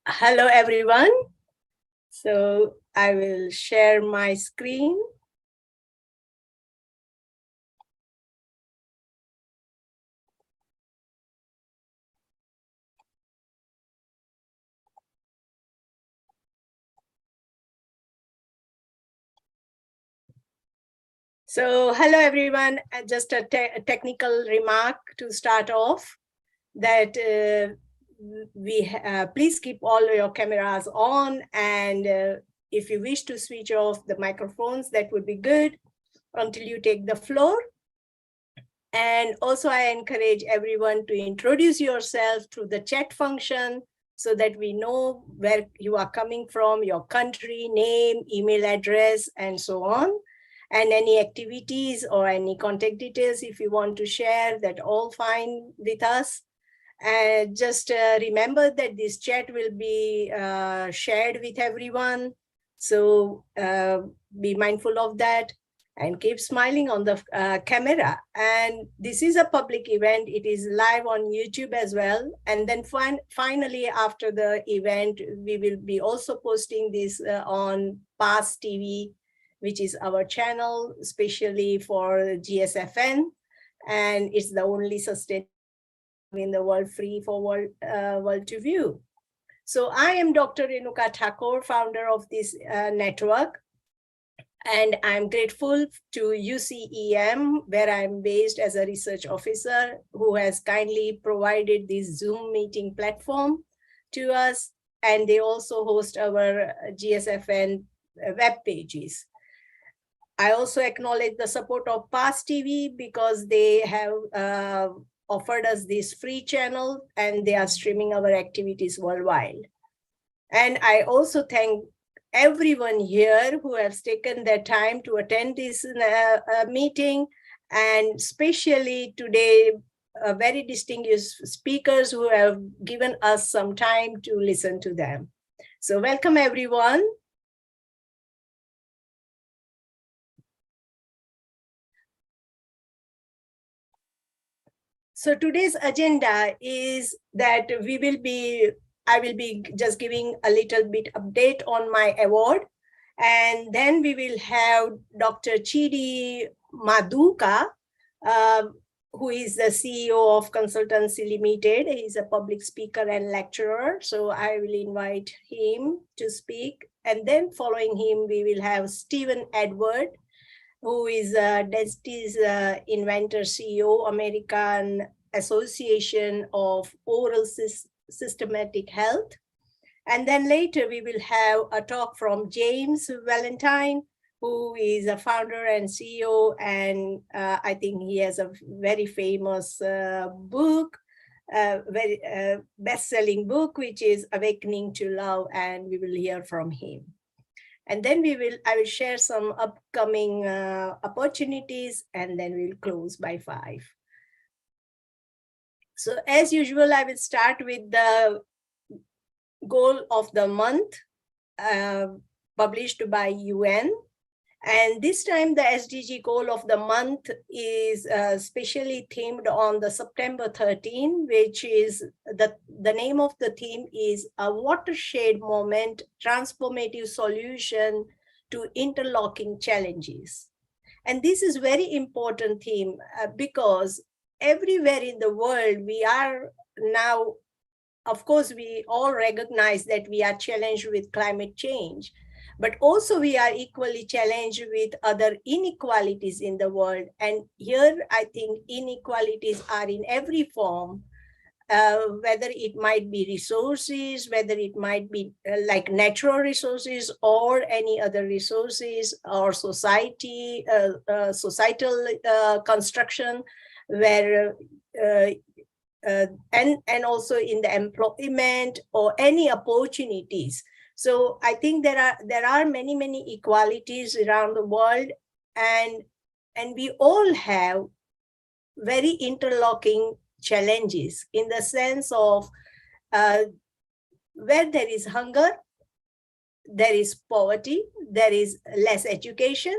Hello, everyone. So I will share my screen. So hello, everyone. Just a technical remark to start off that please keep all your cameras on, and if you wish to switch off the microphones, that would be good until you take the floor. And also I encourage everyone to introduce yourself through the chat function so that we know where you are coming from, your country, name, email address, and so on. And any activities or any contact details if you want to share, that all fine with us. And just remember that this chat will be shared with everyone. So be mindful of that and keep smiling on the camera. And this is a public event. It is live on YouTube as well. And then finally, after the event, we will be also posting this on PAS TV, which is our channel, especially for GSFN. And it's the only sustainable in the world free for world to view. So I am Dr. Renuka Thakur, founder of this network. And I'm grateful to UCEM, where I'm based as a research officer, who has kindly provided this Zoom meeting platform to us. And they also host our GSFN web pages. I also acknowledge the support of PAS TV because they have offered us this free channel and they are streaming our activities worldwide. And I also thank everyone here who has taken their time to attend this meeting, and especially today, very distinguished speakers who have given us some time to listen to them. So welcome, everyone. So today's agenda is that I will be just giving a little bit update on my award. And then we will have Dr. Chidi Maduka, who is the CEO of Consultancy Limited. He's a public speaker and lecturer. So I will invite him to speak. And then following him, we will have Stephen Edward, who is Desti's inventor, CEO, American Association of Oral Systematic Health. And then later we will have a talk from James Valentine, who is a founder and CEO, and I think he has a very famous book, very best-selling book, which is Awakening to Love, and we will hear from him. And then I will share some upcoming opportunities, and then we'll close by 5. So as usual, I will start with the goal of the month published by UN. And this time the SDG goal of the month is specially themed on the September 13, which is the name of the theme is a watershed moment, transformative solution to interlocking challenges. And this is very important theme because everywhere in the world we are now, of course, we all recognize that we are challenged with climate change, but also we are equally challenged with other inequalities in the world. And here, I think inequalities are in every form, whether it might be resources, whether it might be like natural resources or any other resources, or society, societal construction, where and also in the employment or any opportunities. So I think there are many equalities around the world, and we all have very interlocking challenges in the sense of where there is hunger, there is poverty, there is less education,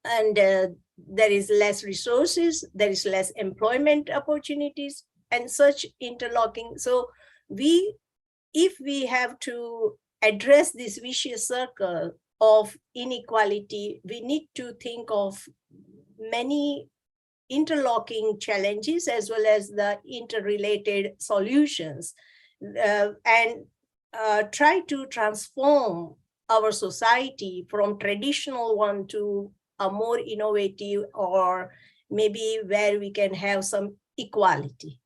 and there is less resources, there is less employment opportunities, and such interlocking. So we if we have to address this vicious circle of inequality, we need to think of many interlocking challenges as well as the interrelated solutions, and try to transform our society from traditional one to a more innovative, or maybe where we can have some equality.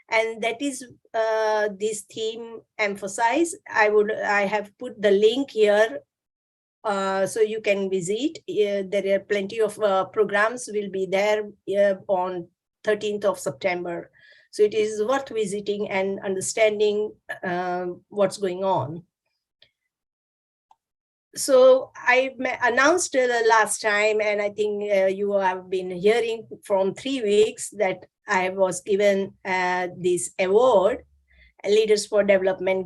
And that is this theme emphasized. I have put the link here so you can visit. There are plenty of programs will be there on 13th of September. So it is worth visiting and understanding what's going on. So I announced last time, and I think you have been hearing from 3 weeks, that I was given this award, Leaders for Development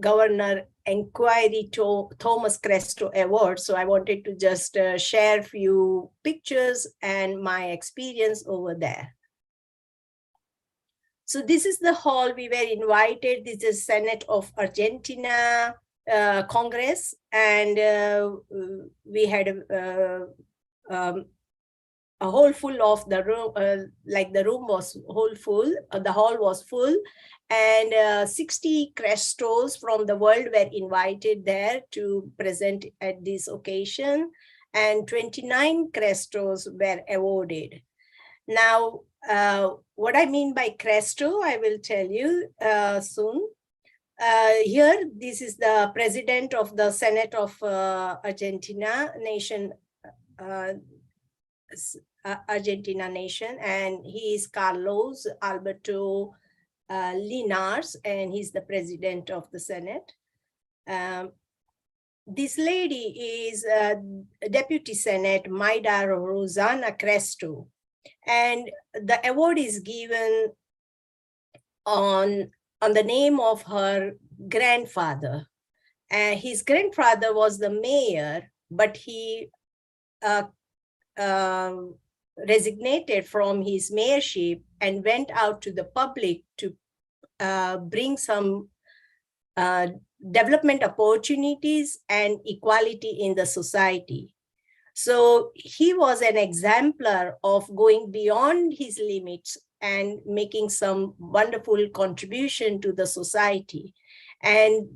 Governor Inquiry to Thomas Cresto Award. So I wanted to just share a few pictures and my experience over there. So this is the hall we were invited. This is Senate of Argentina Congress, and we had a hall full of the room, like the room was whole full, the hall was full, and 60 Crestos from the world were invited there to present at this occasion, and 29 Crestos were awarded. Now, what I mean by Cresto, I will tell you soon. Here, this is the president of the Senate of Argentina nation, Argentina nation, and he is Carlos Alberto Linares, and he's the president of the Senate. This lady is Deputy Senate Maida Rosana Cresto, and the award is given on the name of her grandfather. And his grandfather was the mayor, but he resignated from his mayorship and went out to the public to bring some development opportunities and equality in the society. So he was an exemplar of going beyond his limits and making some wonderful contribution to the society. And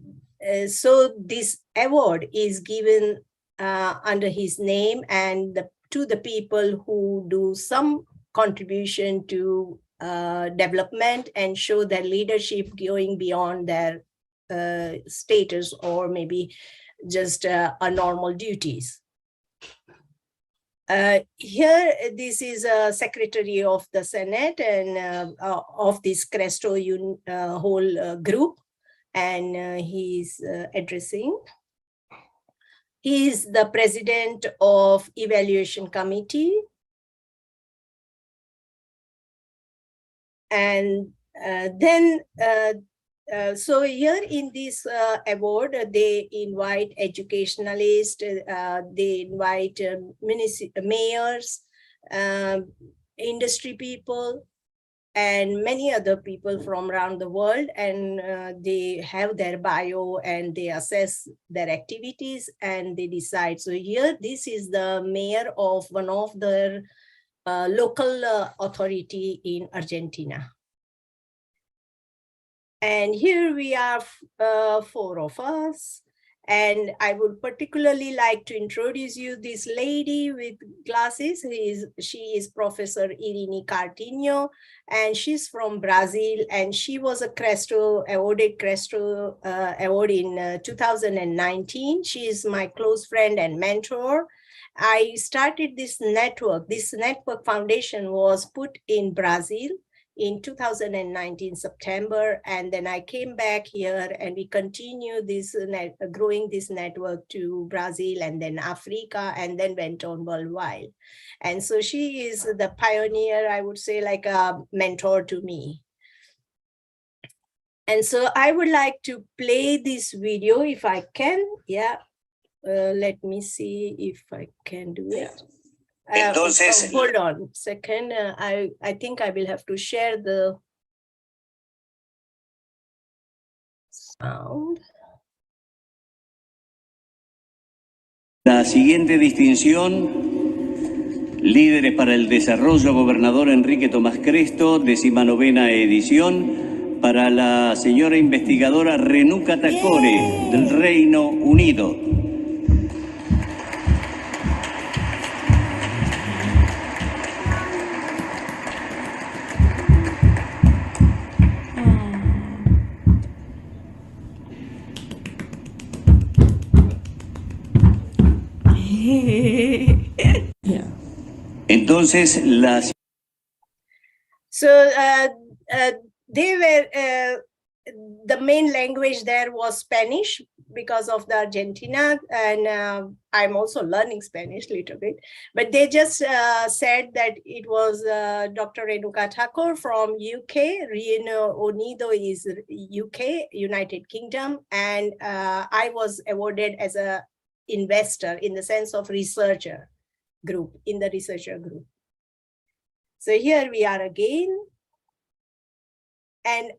so this award is given under his name and to the people who do some contribution to development and show their leadership going beyond their status or maybe just a normal duties. Here, this is a secretary of the Senate and of this Cresto whole group, and he's addressing. He is the president of evaluation committee. And then, so here in this award, they invite educationalists, they invite mayors, industry people, and many other people from around the world, and they have their bio and they assess their activities and they decide. So here, this is the mayor of one of the local authority in Argentina. And here we are, 4 of us. And I would particularly like to introduce you this lady with glasses. She is Professor Irene Cartinho, and she's from Brazil. And she was a awarded Cresto award in 2019. She is my close friend and mentor. I started this network. This network foundation was put in Brazil in 2019 September, and then I came back here and we continue this growing this network to Brazil and then Africa and then went on worldwide. And so she is the pioneer, I would say, like a mentor to me. And so I would like to play this video if I can. Yeah, let me see if I can do it. Entonces, hold on a second. I think I will have to share the Sound. La siguiente distinción, Líderes para el Desarrollo, Gobernador Enrique Tomás Cresto, 19ª edición, para la señora investigadora Renuka Thacore, del Reino Unido. Yeah. Entonces, las... So they were, the main language there was Spanish because of the Argentina, and I'm also learning Spanish a little bit, but they just said that it was Dr. Renuka Thacore from UK, Reino Unido is UK, United Kingdom, and I was awarded as a investor in the sense of researcher group, in the researcher group. So here we are again. And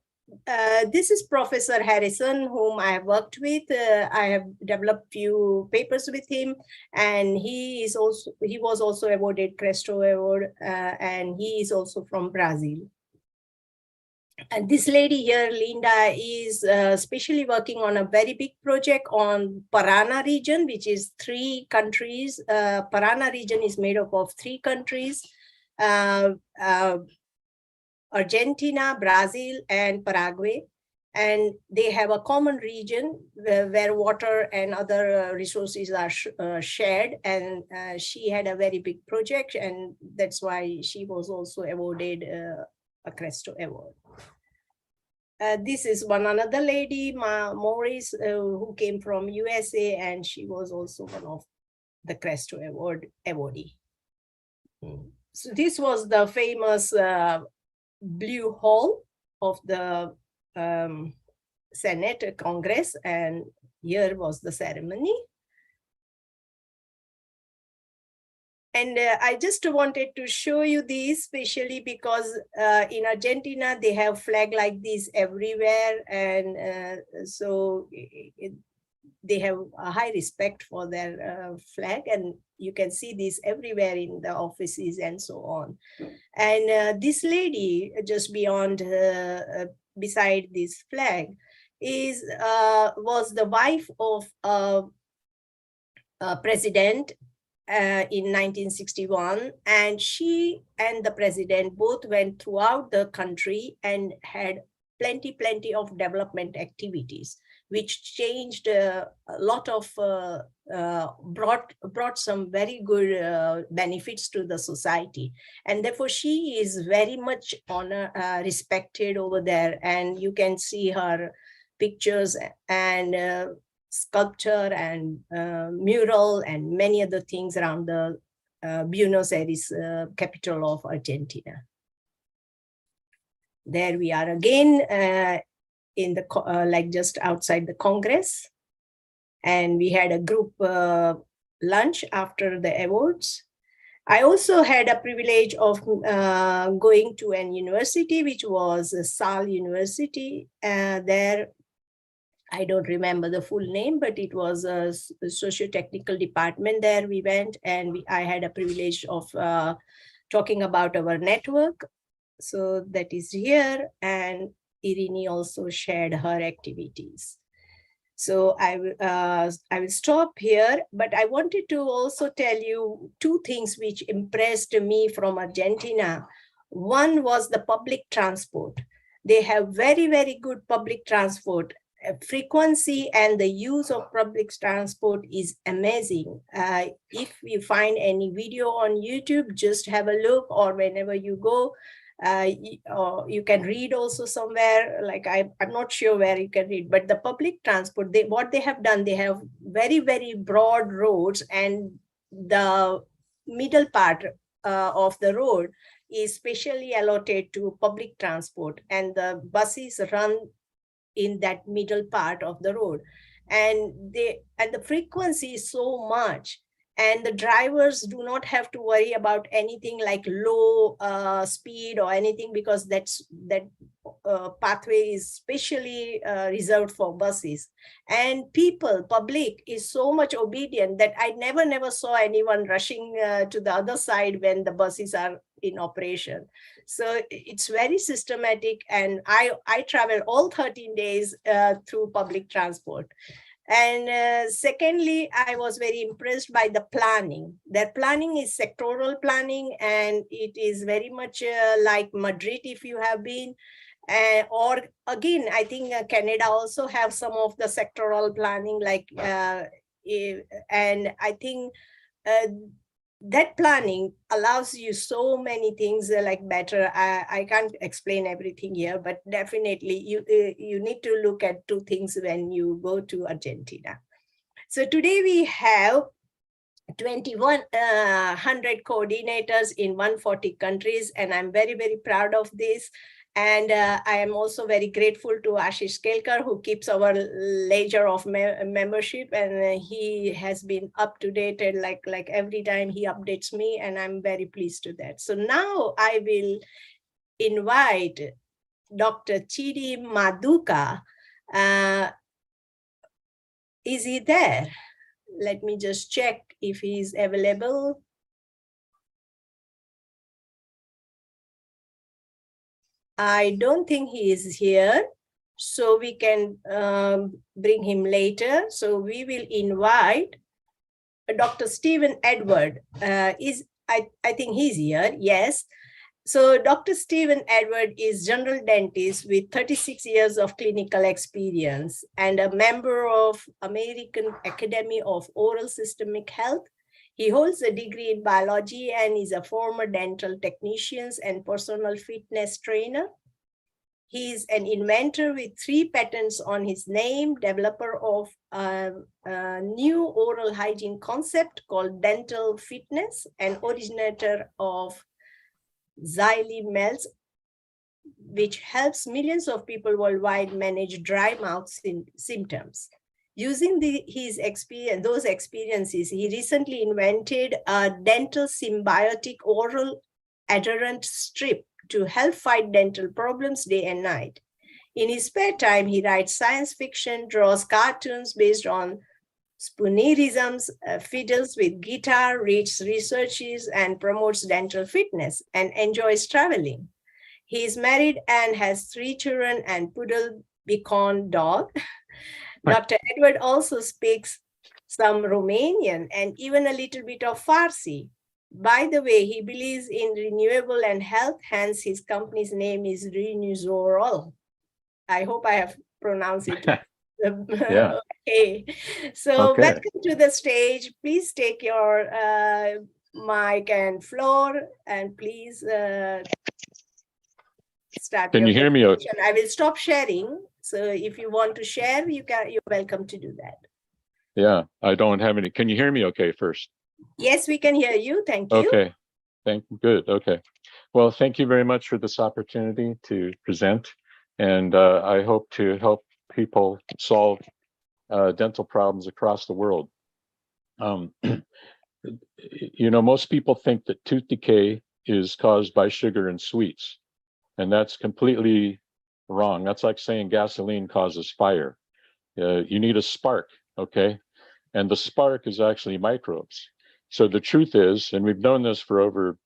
this is Professor Harrison, whom I have worked with. I have developed few papers with him, and he was also awarded Cresto Award, and he is also from Brazil. And this lady here, Linda, is especially working on a very big project on Parana region, which is 3 countries. Parana region is made up of 3 countries, Argentina, Brazil, and Paraguay. And they have a common region where water and other resources are shared. And she had a very big project, and that's why she was also awarded a Cresto Award. This is another lady, Morris, who came from USA, and she was also one of the Cresto Award awardee. So this was the famous Blue Hall of the Senate Congress, and here was the ceremony. And I just wanted to show you this, especially because in Argentina, they have flag like this everywhere. And so they have a high respect for their flag. And you can see this everywhere in the offices and so on. And this lady just beyond, beside this flag was the wife of president in 1961, and she and the president both went throughout the country and had plenty of development activities, which changed a lot of, brought some very good benefits to the society. And therefore she is very much respected over there. And you can see her pictures and sculpture and mural and many other things around the Buenos Aires, capital of Argentina. There we are again in the like just outside the Congress, and we had a group lunch after the awards. I also had a privilege of going to an university, which was Salle University. There, I don't remember the full name, but it was a socio-technical department there. We went, and I had a privilege of talking about our network. So that is here, and Irini also shared her activities. So I will stop here, but I wanted to also tell you 2 things which impressed me from Argentina. One was the public transport. They have very good public transport. Frequency and the use of public transport is amazing. If you find any video on YouTube, just have a look, or whenever you go, you can read also somewhere, like I'm not sure where you can read, but the public transport, what they have done, they have very broad roads, and the middle part of the road is specially allotted to public transport, and the buses run in that middle part of the road, and the frequency is so much, and the drivers do not have to worry about anything like low speed or anything, because that pathway is specially reserved for buses. And public is so much obedient that I never saw anyone rushing to the other side when the buses are in operation. So it's very systematic, and I travel all 13 days through public transport. And secondly, I was very impressed by the planning. Their planning is sectoral planning, and it is very much like Madrid, if you have been. Or again, I think Canada also have some of the sectoral planning, and I think that planning allows you so many things like better. I can't explain everything here, but definitely you need to look at two things when you go to Argentina. So today we have 2,100 coordinators in 140 countries, and I'm very, very proud of this. And I am also very grateful to Ashish Kelkar, who keeps our ledger of membership, and he has been up to date, and like every time he updates me, and I'm very pleased to that. So now I will invite Dr. Chidi Maduka. Is he there? Let me just check if he is available. I don't think he is here, so we can bring him later. So we will invite Dr. Stephen Edward. I think he's here, yes. So Dr. Stephen Edward is general dentist with 36 years of clinical experience and a member of American Academy of Oral Systemic Health. He holds a degree in biology and is a former dental technician and personal fitness trainer. He is an inventor with 3 patents on his name, developer of a new oral hygiene concept called dental fitness, and originator of Xylee Melts, which helps millions of people worldwide manage dry mouth symptoms. Using those experiences, he recently invented a dental symbiotic oral adherent strip to help fight dental problems day and night. In his spare time, he writes science fiction, draws cartoons based on spoonerisms, fiddles with guitar, reads researches, and promotes dental fitness, and enjoys traveling. He is married and has 3 children and poodle Beacon dog. Dr. Edward also speaks some Romanian and even a little bit of Farsi. By the way, he believes in renewable and health, hence his company's name is Renuzorol. I hope I have pronounced it. Yeah. Okay. So welcome to the stage. Please take your mic and floor, and please start. Can you hear me? I will stop sharing. So if you want to share, you're welcome to do that. Yeah, I don't have any. Can you hear me okay first? Yes, we can hear you. Thank you. Okay. Good. Okay. Well, thank you very much for this opportunity to present. And I hope to help people solve dental problems across the world. You know, most people think that tooth decay is caused by sugar and sweets, and that's completely wrong. That's like saying gasoline causes fire. You need a spark, okay? And the spark is actually microbes. So the truth is, and we've known this for over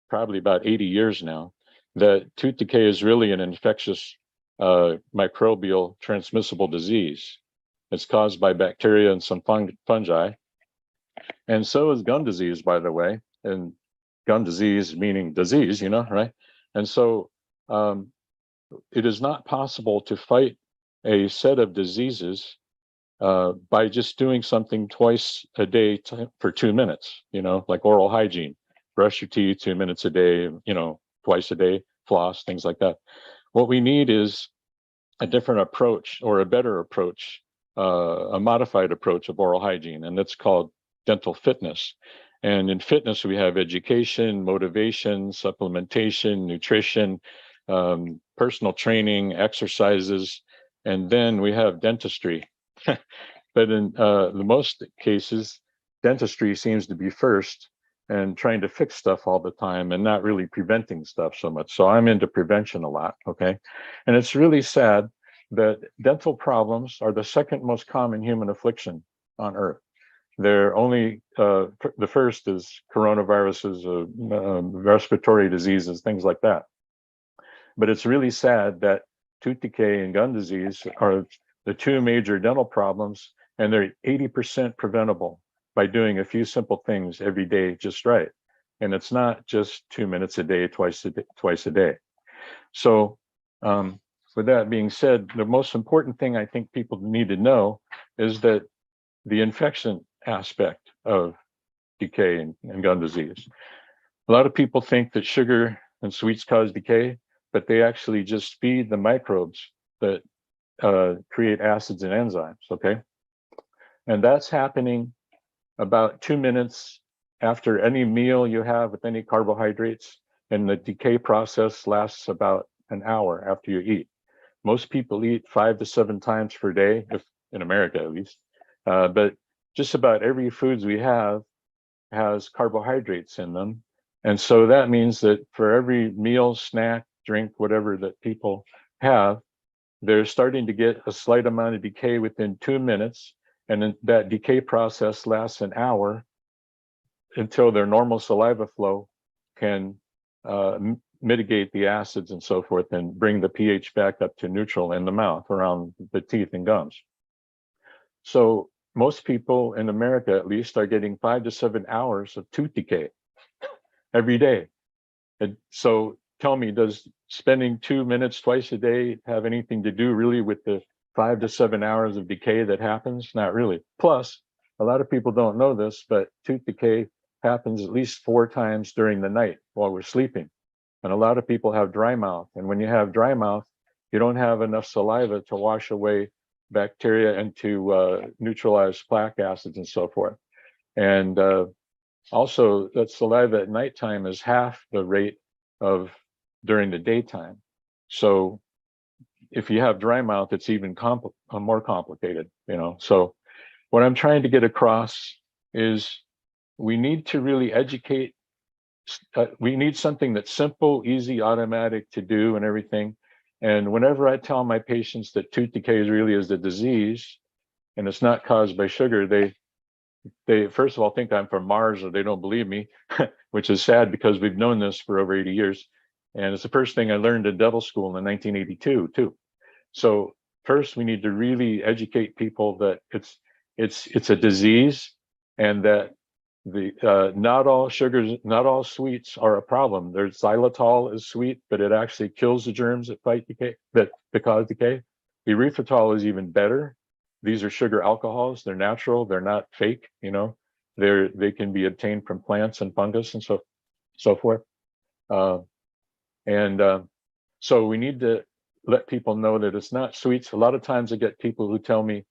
probably about 80 years now, that tooth decay is really an infectious microbial transmissible disease. It's caused by bacteria and some fungi. And so is gum disease, by the way. And gum disease meaning disease, you know, right? And so it is not possible to fight a set of diseases by just doing something twice a day for 2 minutes, you know, like oral hygiene. Brush your teeth 2 minutes a day, you know, twice a day, floss, things like that. What we need is a different approach, or a better approach, a modified approach of oral hygiene, and that's called dental fitness. And in fitness, we have education, motivation, supplementation, nutrition, personal training, exercises, and then we have dentistry. But in the most cases, dentistry seems to be first and trying to fix stuff all the time and not really preventing stuff so much. So I'm into prevention a lot, okay? And it's really sad that dental problems are the second most common human affliction on Earth. They're only, the first is coronaviruses, respiratory diseases, things like that. But it's really sad that tooth decay and gum disease are the two major dental problems, and they're 80% preventable by doing a few simple things every day just right. And it's not just 2 minutes a day, twice a day. So with that being said, the most important thing I think people need to know is that the infection aspect of decay and gum disease. A lot of people think that sugar and sweets cause decay, but they actually just feed the microbes that create acids and enzymes, okay? And that's happening about 2 minutes after any meal you have with any carbohydrates, and the decay process lasts about an hour after you eat. Most people eat 5 to 7 times per day, if in America at least, but just about every foods we have has carbohydrates in them. And so that means that for every meal, snack, drink, whatever that people have, they're starting to get a slight amount of decay within 2 minutes. And then that decay process lasts an hour until their normal saliva flow can mitigate the acids and so forth and bring the pH back up to neutral in the mouth around the teeth and gums. So most people in America, at least, are getting 5 to 7 hours of tooth decay every day. And so tell me, does spending 2 minutes twice a day have anything to do really with the 5 to 7 hours of decay that happens? Not really. Plus, a lot of people don't know this, but tooth decay happens at least 4 times during the night while we're sleeping. And a lot of people have dry mouth. And when you have dry mouth, you don't have enough saliva to wash away bacteria and to neutralize plaque acids and so forth. And also, that saliva at nighttime is half the rate of during the daytime. So if you have dry mouth, it's even more complicated, you know. So what I'm trying to get across is we need to really educate. We need something that's simple, easy, automatic to do and everything. And whenever I tell my patients that tooth decay really is a disease and it's not caused by sugar, they first of all think I'm from Mars, or they don't believe me, which is sad because we've known this for over 80 years. And it's the first thing I learned in dental school in 1982 too. So first we need to really educate people that it's a disease, and that the not all sugars, not all sweets are a problem. There's xylitol is sweet, but it actually kills the germs that fight decay, that cause decay. Erythritol is even better. These are sugar alcohols. They're natural. They're not fake. You know, they can be obtained from plants and fungus and so forth. So we need to let people know that it's not sweets. A lot of times I get people who tell me,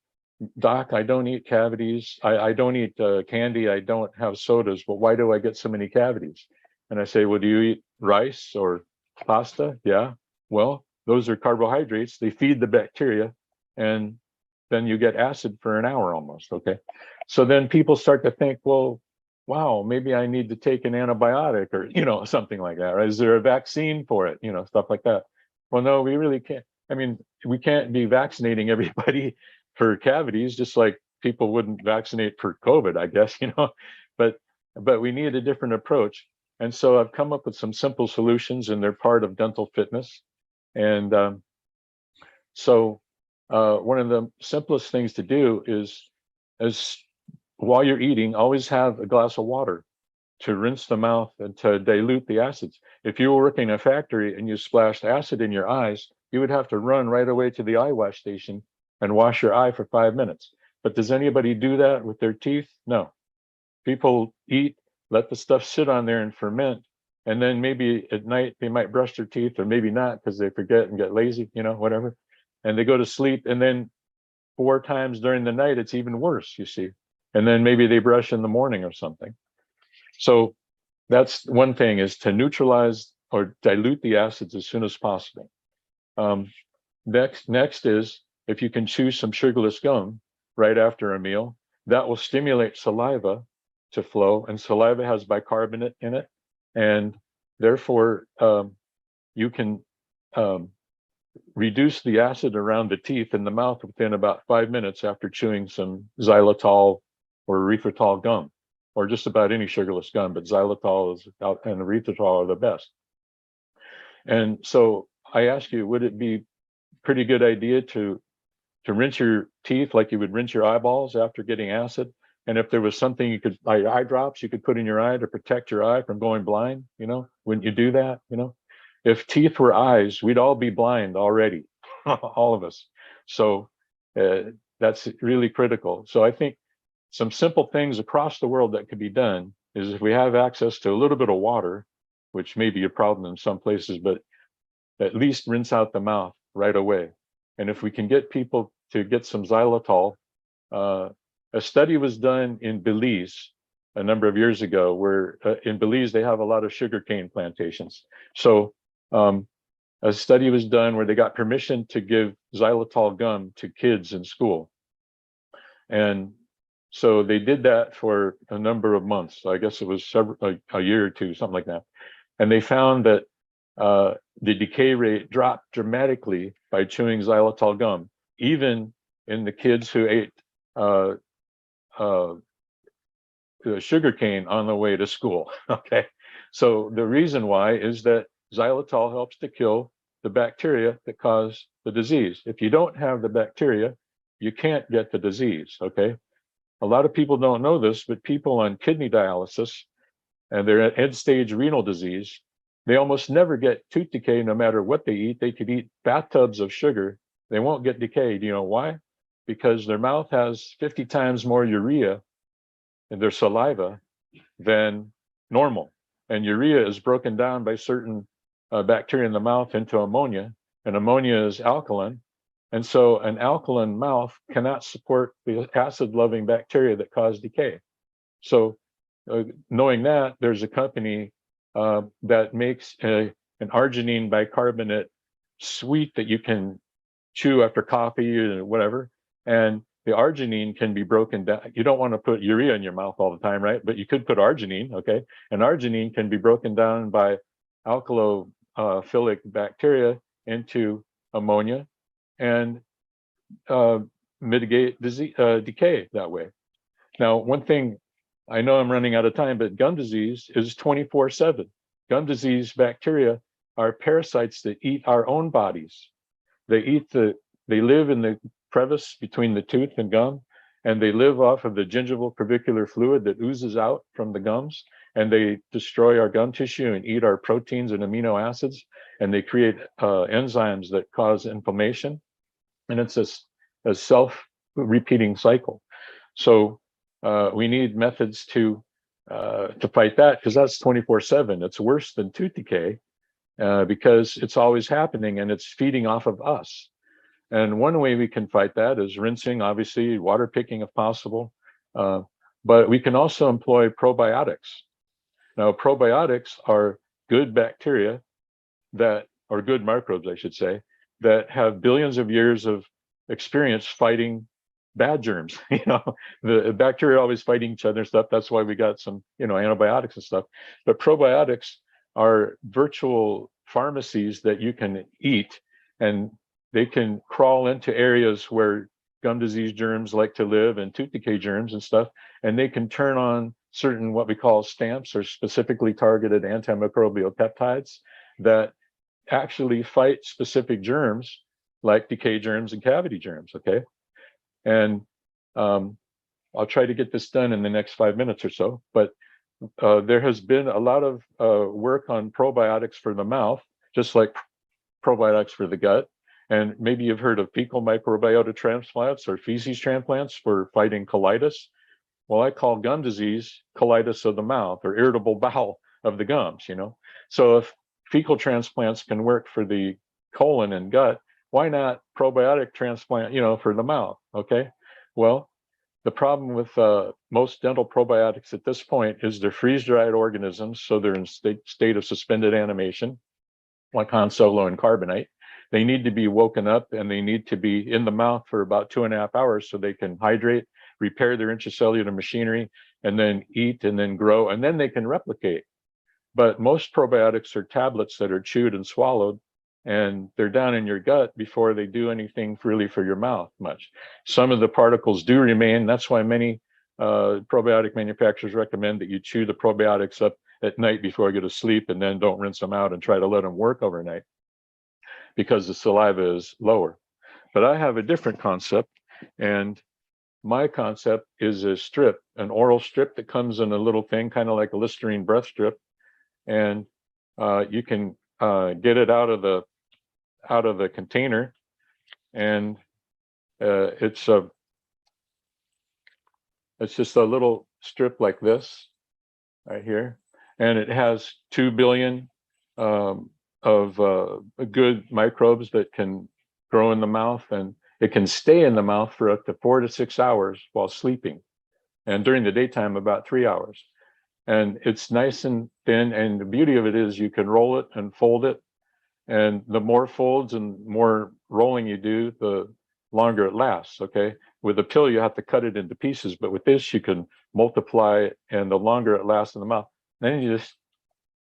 Doc, I don't eat cavities. I don't eat candy. I don't have sodas, but why do I get so many cavities? And I say, well, do you eat rice or pasta? Yeah. Well, those are carbohydrates. They feed the bacteria, and then you get acid for an hour almost. Okay. So then people start to think, well, wow, maybe I need to take an antibiotic, or, you know, something like that. Right? Is there a vaccine for it? You know, stuff like that. Well, no, we really can't. I mean, we can't be vaccinating everybody for cavities, just like people wouldn't vaccinate for COVID, I guess, you know, but we need a different approach. And so I've come up with some simple solutions, and they're part of dental fitness. And so one of the simplest things to do is while you're eating, always have a glass of water to rinse the mouth and to dilute the acids. If you were working in a factory and you splashed acid in your eyes, you would have to run right away to the eye wash station and wash your eye for 5 minutes. But does anybody do that with their teeth? No. People eat, let the stuff sit on there and ferment, and then maybe at night they might brush their teeth, or maybe not because they forget and get lazy, you know, whatever. And they go to sleep, and then 4 times during the night, it's even worse, you see. And then maybe they brush in the morning or something. So that's one thing, is to neutralize or dilute the acids as soon as possible. Next is, if you can chew some sugarless gum right after a meal, that will stimulate saliva, to flow, and saliva has bicarbonate in it, and therefore you can reduce the acid around the teeth in the mouth within about 5 minutes after chewing some xylitol or erythritol gum, or just about any sugarless gum, but xylitol and erythritol are the best. And so I ask you, would it be a pretty good idea to rinse your teeth like you would rinse your eyeballs after getting acid? And if there was something you could, like eye drops, you could put in your eye to protect your eye from going blind, wouldn't you do that? If teeth were eyes, we'd all be blind already, all of us. So that's really critical. So I think some simple things across the world that could be done is, if we have access to a little bit of water, which may be a problem in some places, but at least rinse out the mouth right away. And if we can get people to get some xylitol, a study was done in Belize a number of years ago, where in Belize, they have a lot of sugarcane plantations. So a study was done where they got permission to give xylitol gum to kids in school. And so they did that for a number of months. I guess it was a year or two, something like that. And they found that the decay rate dropped dramatically by chewing xylitol gum, even in the kids who ate sugarcane on the way to school. Okay, so the reason why is that xylitol helps to kill the bacteria that cause the disease. If you don't have the bacteria, you can't get the disease. Okay, a lot of people don't know this, but people on kidney dialysis and they're at end-stage renal disease, they almost never get tooth decay no matter what they eat. They could eat bathtubs of sugar, they won't get decay. Do you know why? Because their mouth has 50 times more urea in their saliva than normal. And urea is broken down by certain bacteria in the mouth into ammonia, and ammonia is alkaline. And so an alkaline mouth cannot support the acid-loving bacteria that cause decay. So knowing that, there's a company that makes an arginine bicarbonate sweet that you can chew after coffee or whatever. And the arginine can be broken down. You don't want to put urea in your mouth all the time, right? But you could put arginine, okay? And arginine can be broken down by alkalophilic bacteria into ammonia and mitigate disease, decay that way. Now, one thing, I know I'm running out of time, but gum disease is 24/7. Gum disease bacteria are parasites that eat our own bodies. They live in the crevice between the tooth and gum, and they live off of the gingival crevicular fluid that oozes out from the gums, and they destroy our gum tissue and eat our proteins and amino acids, and they create enzymes that cause inflammation. And it's a self-repeating cycle. So we need methods to fight that, because that's 24/7. It's worse than tooth decay because it's always happening and it's feeding off of us. And one way we can fight that is rinsing, obviously, water picking if possible. But we can also employ probiotics. Now, probiotics are good bacteria or good microbes, I should say, that have billions of years of experience fighting bad germs. The bacteria are always fighting each other and stuff. That's why we got some, antibiotics and stuff. But probiotics are virtual pharmacies that you can eat, and they can crawl into areas where gum disease germs like to live and tooth decay germs and stuff, and they can turn on certain what we call stamps, or specifically targeted antimicrobial peptides that actually fight specific germs like decay germs and cavity germs. Okay, and I'll try to get this done in the next 5 minutes or so, but there has been a lot of work on probiotics for the mouth, just like probiotics for the gut. And maybe you've heard of fecal microbiota transplants or feces transplants for fighting colitis. Well, I call gum disease colitis of the mouth, or irritable bowel of the gums, So if fecal transplants can work for the colon and gut, why not probiotic transplant, for the mouth? Okay. Well, the problem with most dental probiotics at this point is they're freeze-dried organisms, so they're in state of suspended animation, like Han Solo and carbonite. They need to be woken up, and they need to be in the mouth for about 2.5 hours so they can hydrate, repair their intracellular machinery, and then eat and then grow, and then they can replicate. But most probiotics are tablets that are chewed and swallowed, and they're down in your gut before they do anything really for your mouth much. Some of the particles do remain. That's why many probiotic manufacturers recommend that you chew the probiotics up at night before you go to sleep, and then don't rinse them out and try to let them work overnight, because the saliva is lower. But I have a different concept, and my concept is a strip, an oral strip that comes in a little thing, kind of like a Listerine breath strip, and you can get it out of the container, and it's just a little strip like this right here, and it has 2 billion of good microbes that can grow in the mouth, and it can stay in the mouth for up to 4 to 6 hours while sleeping, and during the daytime about 3 hours. And it's nice and thin, and the beauty of it is you can roll it and fold it, and the more folds and more rolling you do, the longer it lasts. Okay, with a pill you have to cut it into pieces, but with this you can multiply it, and the longer it lasts in the mouth. Then you just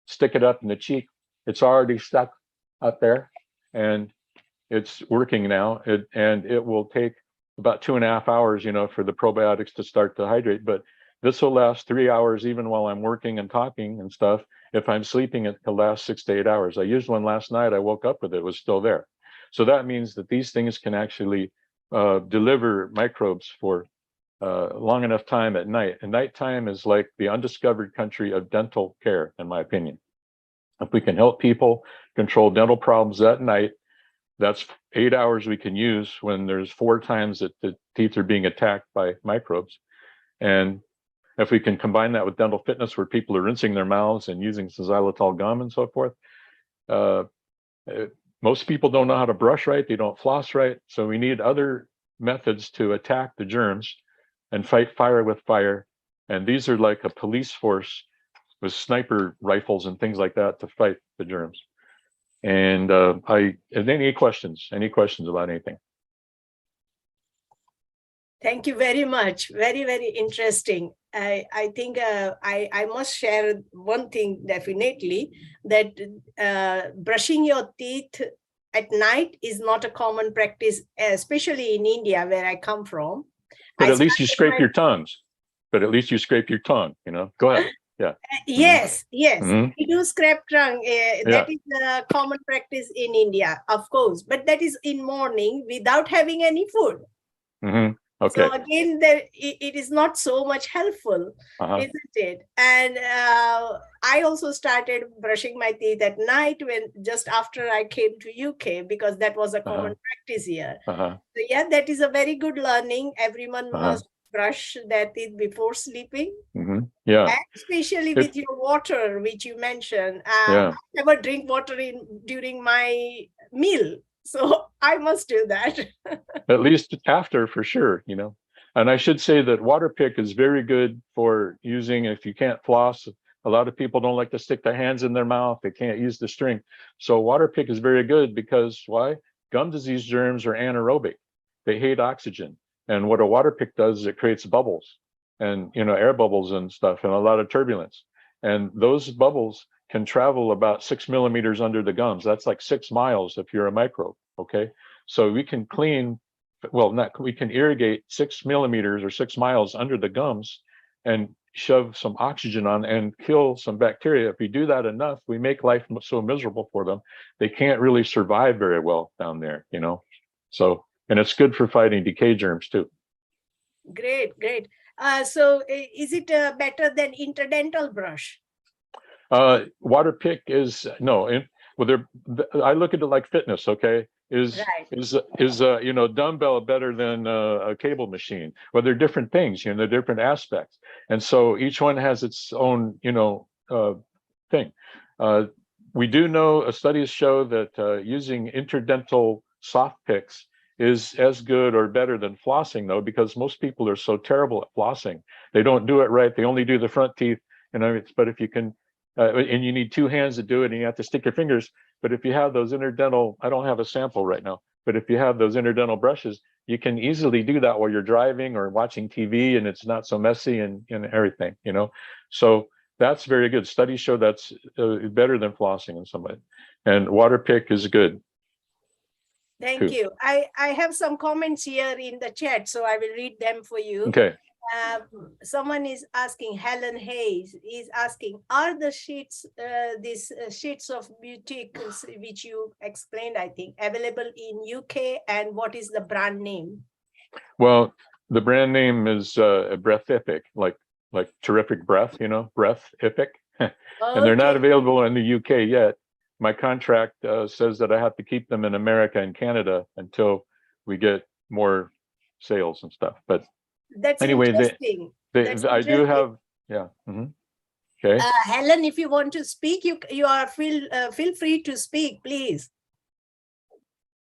stick it up in the cheek. It's already stuck up there, and it's working now. And it will take about 2.5 hours, for the probiotics to start to hydrate. But this will last 3 hours even while I'm working and talking and stuff. If I'm sleeping, it will last 6 to 8 hours. I used one last night. I woke up with it. It was still there. So that means that these things can actually deliver microbes for long enough time at night. And nighttime is like the undiscovered country of dental care, in my opinion. If we can help people control dental problems at night, that's 8 hours we can use when there's 4 times that the teeth are being attacked by microbes. And if we can combine that with dental fitness, where people are rinsing their mouths and using xylitol gum and so forth, most people don't know how to brush right. They don't floss right. So we need other methods to attack the germs and fight fire with fire. And these are like a police force with sniper rifles and things like that to fight the germs. And any questions about anything? Thank you very much. Very, very interesting. I think I must share one thing definitely, that brushing your teeth at night is not a common practice, especially in India, where I come from. But at least you scrape your tongues. But at least you scrape your tongue, Go ahead. Yeah. Yes, yes. Mhm. We do scrape tongue. That is a common practice in India, of course. But that is in morning without having any food. Mm-hmm. Okay. So again, it is not so much helpful, isn't it? And I also started brushing my teeth at night just after I came to UK, because that was a common practice here. So yeah, that is a very good learning. Everyone must brush their teeth before sleeping. Yeah. And especially with your water, which you mentioned. I never drink water during my meal. So I must do that. At least after, for sure, And I should say that Waterpik is very good for using if you can't floss. A lot of people don't like to stick their hands in their mouth. They can't use the string. So Waterpik is very good because why? Gum disease germs are anaerobic. They hate oxygen. And what a Waterpik does is it creates bubbles and, air bubbles and stuff and a lot of turbulence. And those bubbles can travel about 6 millimeters under the gums. That's like 6 miles if you're a microbe, okay? So we can we can irrigate 6 millimeters or 6 miles under the gums and shove some oxygen on and kill some bacteria. If we do that enough, we make life so miserable for them. They can't really survive very well down there, So, and it's good for fighting decay germs too. Great, great. So is it better than interdental brush? Waterpik is I look at it like fitness. Okay, is dumbbell better than a cable machine? Well, they're different things. They're different aspects, and so each one has its own thing. We do know studies show that using interdental soft picks is as good or better than flossing, though, because most people are so terrible at flossing. They don't do it right. They only do the front teeth. But if you can. And you need 2 hands to do it, and you have to stick your fingers. But if you have those interdental, I don't have a sample right now, but if you have those interdental brushes, you can easily do that while you're driving or watching TV, and it's not so messy and everything, you know. So that's very good. Studies show that's better than flossing in somebody. And Waterpik is good. Thank too. you. I have some comments here in the chat, so I will read them for you. Okay. Someone is asking, Helen Hayes is asking, are the sheets, these sheets of boutique, which you explained, I think, available in UK, and what is the brand name? Well, the brand name is Breathific, like terrific breath, you know, Breathific. And they're not available in the UK yet. My contract says that I have to keep them in America and Canada until we get more sales and stuff. But that's anyway, interesting. I do have, yeah. Okay. Helen, if you want to speak, you are feel free to speak, please.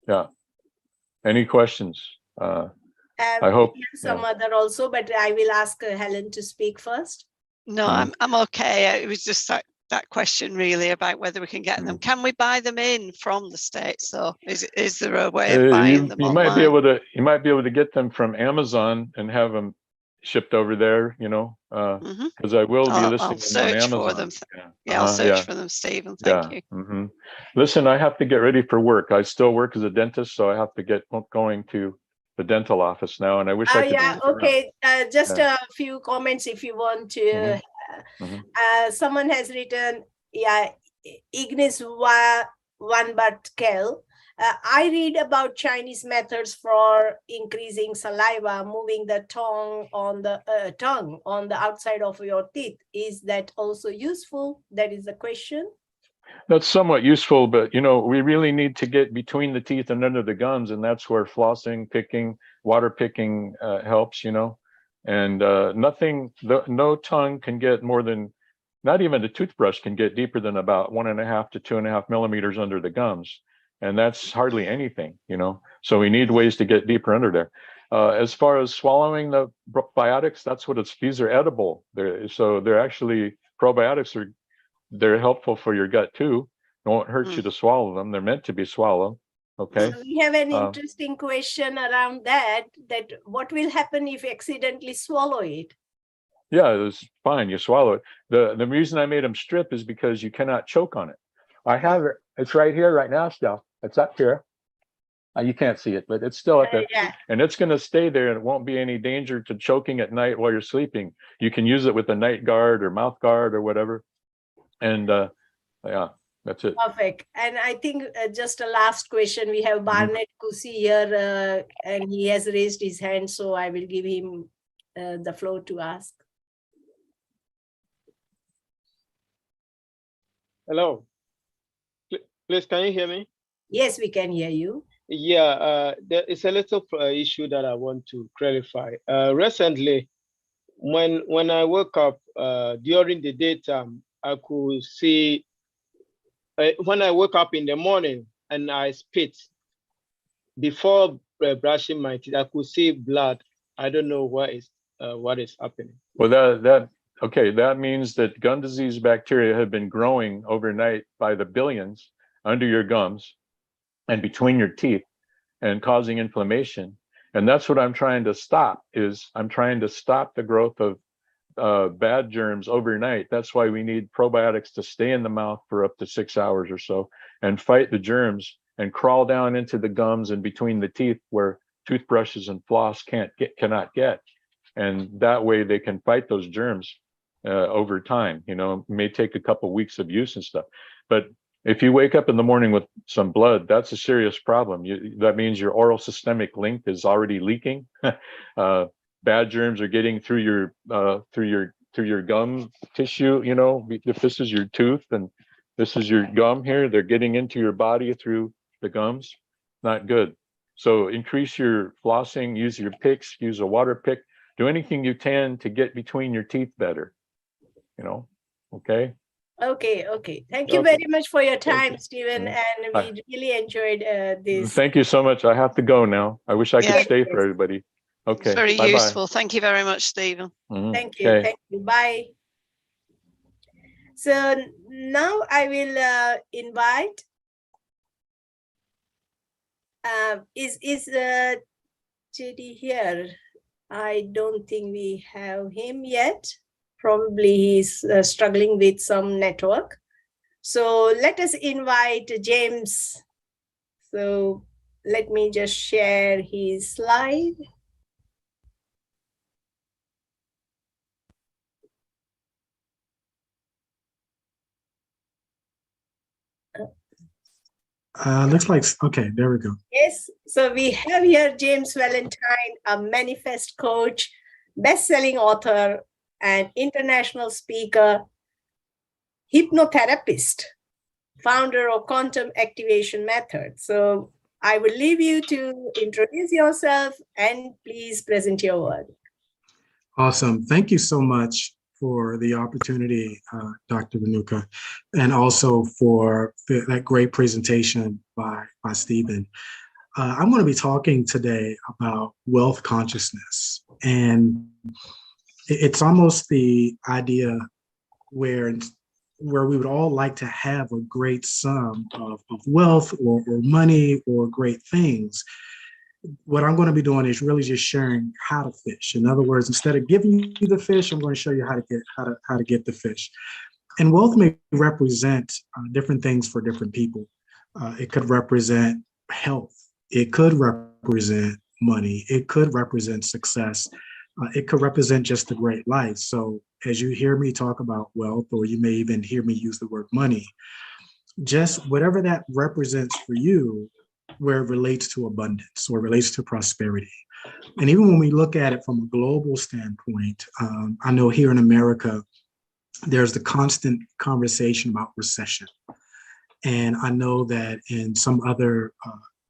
Yeah. Any questions? I hope some other also, but I will ask Helen to speak first. No, I'm okay. It was just that question really about whether we can get them. Can we buy them in from the States? So is there a way of buying them you online? might be able to get them from Amazon and have them shipped over there, you know, because I will be listing them on Amazon. For them. Yeah, I'll search for them, Stephen. Thank you. Listen, I have to get ready for work. I still work as a dentist, so I have to get going to the dental office now, and I wish I could. Yeah, okay. Just a few comments if you want to. Someone has written, Ignis Vanbatkel. I read about Chinese methods for increasing saliva, moving the tongue on the outside of your teeth. Is that also useful? That is the question. That's somewhat useful, but you know, we really need to get between the teeth and under the gums, and that's where flossing, picking, water picking helps, you know. And no tongue can get more than, not even a toothbrush can get deeper than about 1.5 to 2.5 millimeters under the gums. And that's hardly anything, you know. So we need ways to get deeper under there. As far as swallowing the biotics, that's what these are edible. So they're actually, probiotics they're helpful for your gut too. It won't hurt you to swallow them. They're meant to be swallowed. Okay. So we have an interesting question around that what will happen if you accidentally swallow it? Yeah, it's fine. You swallow it. The reason I made them strip is because you cannot choke on it. I have it. It's right here right now still. It's up here. You can't see it, but it's still up there. And it's going to stay there, and it won't be any danger to choking at night while you're sleeping. You can use it with a night guard or mouth guard or whatever. And yeah, that's it. Perfect. And I think just a last question. We have Barnett Kusi here, and he has raised his hand, so I will give him the floor to ask. Hello. Please, can you hear me? Yes, we can hear you. Yeah, there is a little issue that I want to clarify. Recently, when I woke up during the daytime, I could see, when I woke up in the morning and I spit, before brushing my teeth, I could see blood. I don't know what is happening. Well, that means that gum disease bacteria have been growing overnight by the billions under your gums and between your teeth and causing inflammation. And that's what I'm trying to stop. I'm trying to stop the growth of bad germs overnight. That's why we need probiotics to stay in the mouth for up to 6 hours or so and fight the germs and crawl down into the gums and between the teeth where toothbrushes and floss cannot get. And that way they can fight those germs over time. You know, it may take a couple of weeks of use and stuff. But if you wake up in the morning with some blood, that's a serious problem. That means your oral systemic link is already leaking. Bad germs are getting through your gum tissue. You know, if this is your tooth and this is your gum here, they're getting into your body through the gums. Not good. So increase your flossing, use your picks, use a water pick, do anything you can to get between your teeth better. You know, okay. Okay. Thank you very much for your time, Stephen. And we really enjoyed this. Thank you so much. I have to go now. I wish I could stay for everybody. Okay. It's very useful. Thank you very much, Stephen. Thank you. Thank you. Bye. So now I will invite. Is JD here. I don't think we have him yet. Probably he's struggling with some network. So let us invite James. So let me just share his slide. Looks like, okay, there we go. Yes, so we have here James Valentine, a manifest coach, best-selling author, and international speaker, hypnotherapist, founder of Quantum Activation Method. So I will leave you to introduce yourself and please present your word. Awesome. Thank you so much for the opportunity, Dr. Renuka, and also for that great presentation by Stephen. I'm going to be talking today about wealth consciousness. And it's almost the idea where we would all like to have a great sum of wealth or money or great things. What I'm going to be doing is really just sharing how to fish. In other words, instead of giving you the fish, I'm going to show you how to get the fish. And wealth may represent different things for different people. It could represent health. It could represent money. It could represent success. It could represent just a great life. So as you hear me talk about wealth, or you may even hear me use the word money, just whatever that represents for you, where it relates to abundance or relates to prosperity. And even when we look at it from a global standpoint, I know here in America, there's the constant conversation about recession. And I know that in some other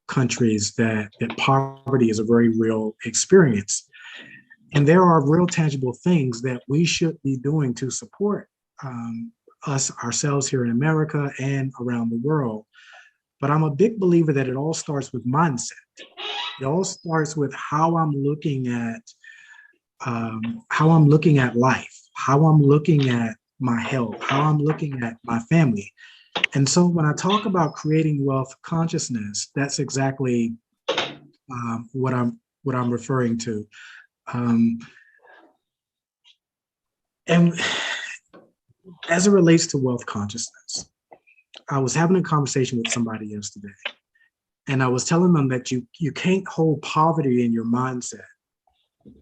countries that poverty is a very real experience. And there are real tangible things that we should be doing to support ourselves here in America and around the world. But I'm a big believer that it all starts with mindset. It all starts with how I'm looking at life, how I'm looking at my health, how I'm looking at my family. And so when I talk about creating wealth consciousness, that's exactly what I'm referring to. And as it relates to wealth consciousness, I was having a conversation with somebody yesterday, and I was telling them that you can't hold poverty in your mindset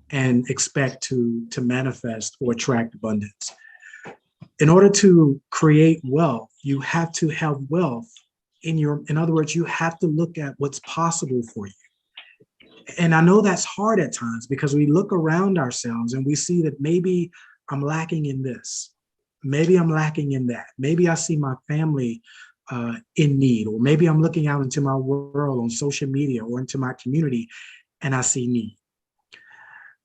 and expect to manifest or attract abundance. In order to create wealth, you have to have wealth in other words, you have to look at what's possible for you. And I know that's hard at times because we look around ourselves and we see that maybe I'm lacking in this. Maybe I'm lacking in that. Maybe I see my family in need, or maybe I'm looking out into my world on social media or into my community and I see need.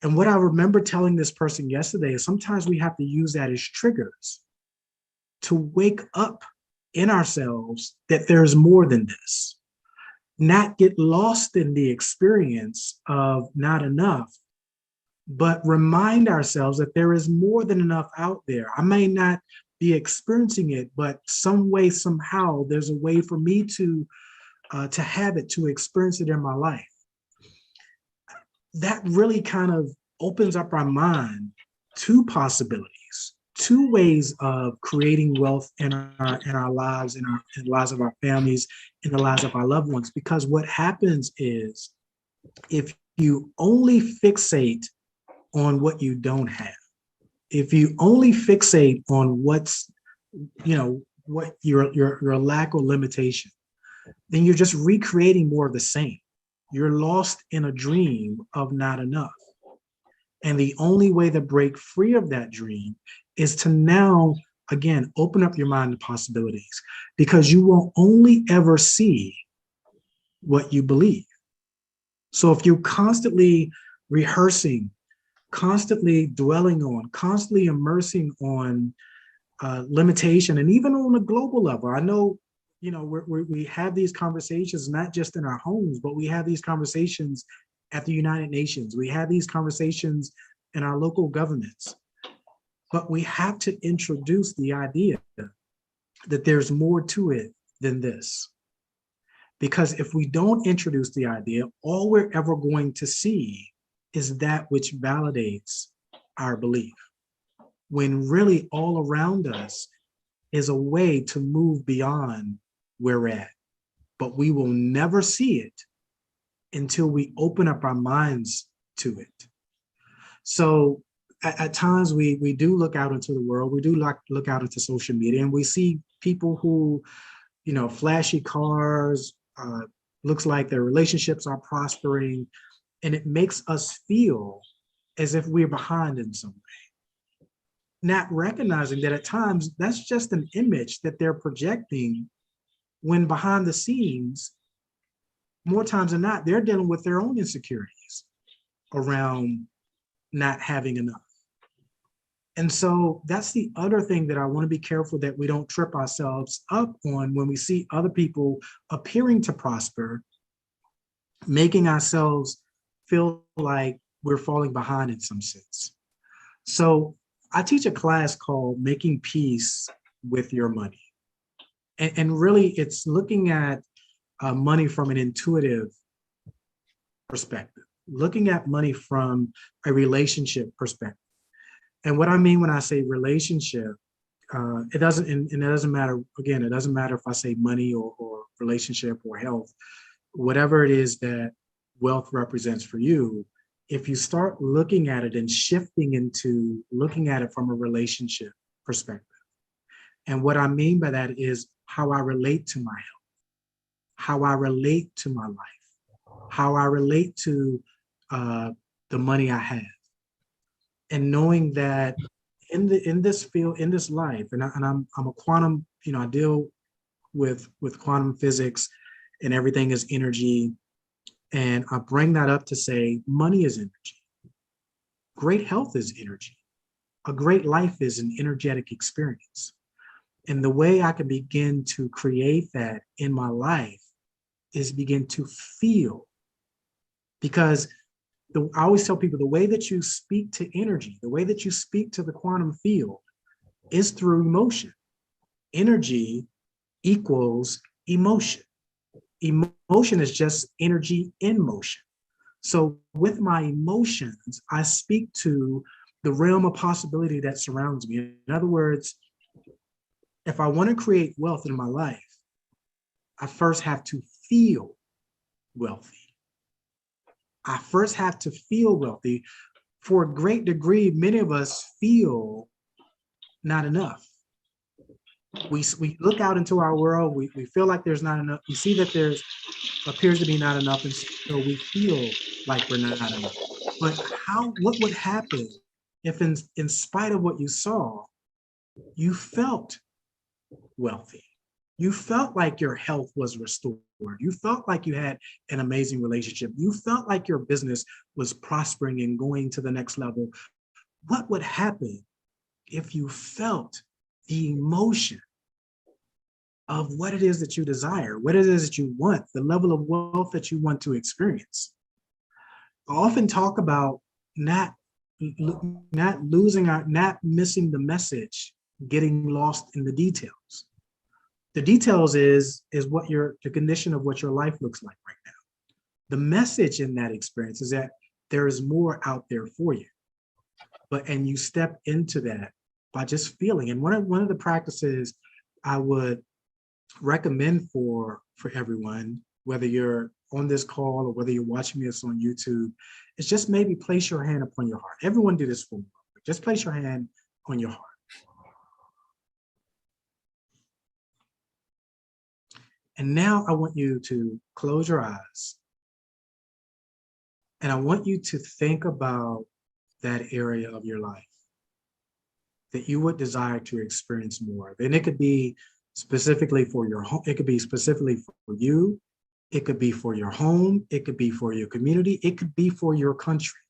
And what I remember telling this person yesterday is sometimes we have to use that as triggers to wake up in ourselves that there's more than this. Not get lost in the experience of not enough, but remind ourselves that there is more than enough out there. I may not be experiencing it, but some way, somehow, there's a way for me to have it, to experience it in my life. That really kind of opens up our mind to possibilities, to ways of creating wealth in our lives, in the lives of our families, in the lives of our loved ones. Because what happens is, if you only fixate on what you don't have, if you only fixate on what's, what your lack or limitation, then you're just recreating more of the same. You're lost in a dream of not enough. And the only way to break free of that dream is to now, again, open up your mind to possibilities, because you will only ever see what you believe. So if you're constantly rehearsing, constantly dwelling on, constantly immersing on limitation, and even on a global level, I know, we have these conversations, not just in our homes, but we have these conversations at the United Nations. We have these conversations in our local governments. But we have to introduce the idea that there's more to it than this. Because if we don't introduce the idea, all we're ever going to see is that which validates our belief, when really all around us is a way to move beyond where we're at. But we will never see it until we open up our minds to it. So at times we do look out into the world, we do look out into social media, and we see people who, you know, flashy cars, looks like their relationships are prospering, and it makes us feel as if we're behind in some way. Not recognizing that at times that's just an image that they're projecting, when behind the scenes, more times than not, they're dealing with their own insecurities around not having enough. And so that's the other thing that I want to be careful that we don't trip ourselves up on when we see other people appearing to prosper, making ourselves feel like we're falling behind in some sense. So I teach a class called Making Peace with Your Money. And really it's looking at money from an intuitive perspective, looking at money from a relationship perspective. And what I mean when I say relationship, it doesn't matter, again, it doesn't matter if I say money or relationship or health, whatever it is that wealth represents for you. If you start looking at it and shifting into looking at it from a relationship perspective. And what I mean by that is how I relate to my health, how I relate to my life, how I relate to the money I have. And knowing that in this field, in this life, and I'm a quantum, you know, I deal with quantum physics, and everything is energy. And I bring that up to say money is energy. Great health is energy. A great life is an energetic experience. And the way I can begin to create that in my life is begin to feel. Because I always tell people the way that you speak to energy, the way that you speak to the quantum field is through emotion. Energy equals emotion. Emotion is just energy in motion. So with my emotions, I speak to the realm of possibility that surrounds me. In other words, if I want to create wealth in my life, I first have to feel wealthy. I first have to feel wealthy. For a great degree, many of us feel not enough. We look out into our world, we feel like there's not enough. We see that there's appears to be not enough, and so we feel like we're not enough. But what would happen if in spite of what you saw, you felt wealthy? You felt like your health was restored. You felt like you had an amazing relationship. You felt like your business was prospering and going to the next level. What would happen if you felt the emotion of what it is that you desire, what it is that you want, the level of wealth that you want to experience? I often talk about not missing the message, getting lost in the details. The details is what the condition of what your life looks like right now. The message in that experience is that there is more out there for you. And you step into that by just feeling. And one of the practices I would recommend for everyone, whether you're on this call or whether you're watching this on YouTube, is just maybe place your hand upon your heart. Everyone do this for me. Just place your hand on your heart. And now I want you to close your eyes. And I want you to think about that area of your life that you would desire to experience more of. And it could be specifically for your home. It could be specifically for you. It could be for your home. It could be for your community. It could be for your country,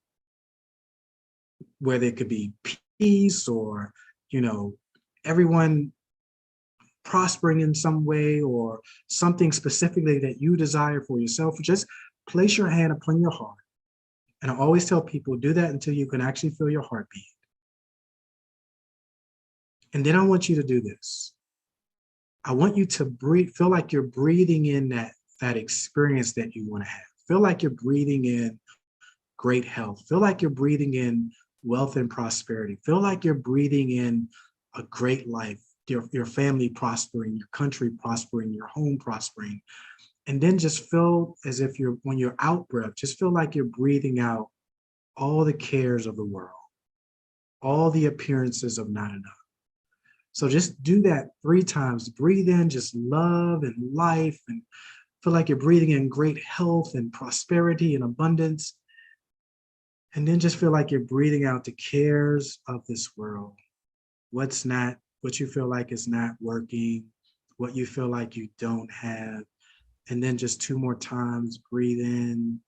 whether it could be peace or, you know, everyone prospering in some way, or something specifically that you desire for yourself. Just place your hand upon your heart. And I always tell people, do that until you can actually feel your heartbeat. And then I want you to do this. I want you to breathe, feel like you're breathing in that experience that you want to have. Feel like you're breathing in great health. Feel like you're breathing in wealth and prosperity. Feel like you're breathing in a great life, your family prospering, your country prospering, your home prospering. And then just feel as if when you're out breath, just feel like you're breathing out all the cares of the world, all the appearances of not enough. So just do that 3 times. Breathe in just love and life, and feel like you're breathing in great health and prosperity and abundance. And then just feel like you're breathing out the cares of this world. What you feel like is not working, what you feel like you don't have. And then just 2 more times, breathe in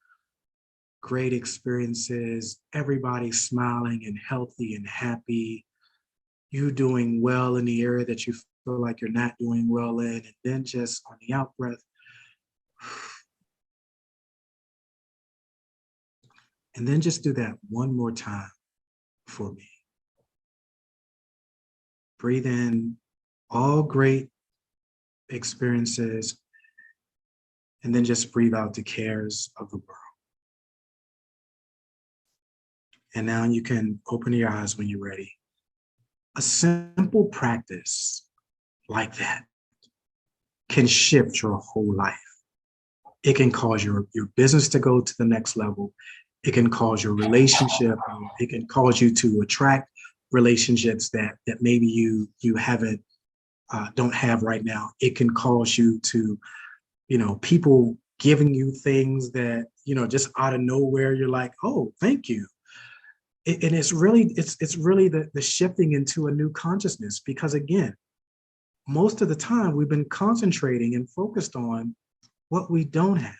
great experiences, everybody smiling and healthy and happy, you doing well in the area that you feel like you're not doing well in. And then just on the out breath, and then just do that 1 more time for me. Breathe in all great experiences, and then just breathe out the cares of the world. And now you can open your eyes when you're ready. A simple practice like that can shift your whole life. It can cause your business to go to the next level. It can cause your relationship. It can cause you to attract relationships that maybe you haven't, don't have right now. It can cause you to, people giving you things that, just out of nowhere, you're like, oh, thank you. And it's really the shifting into a new consciousness, because again, most of the time we've been concentrating and focused on what we don't have.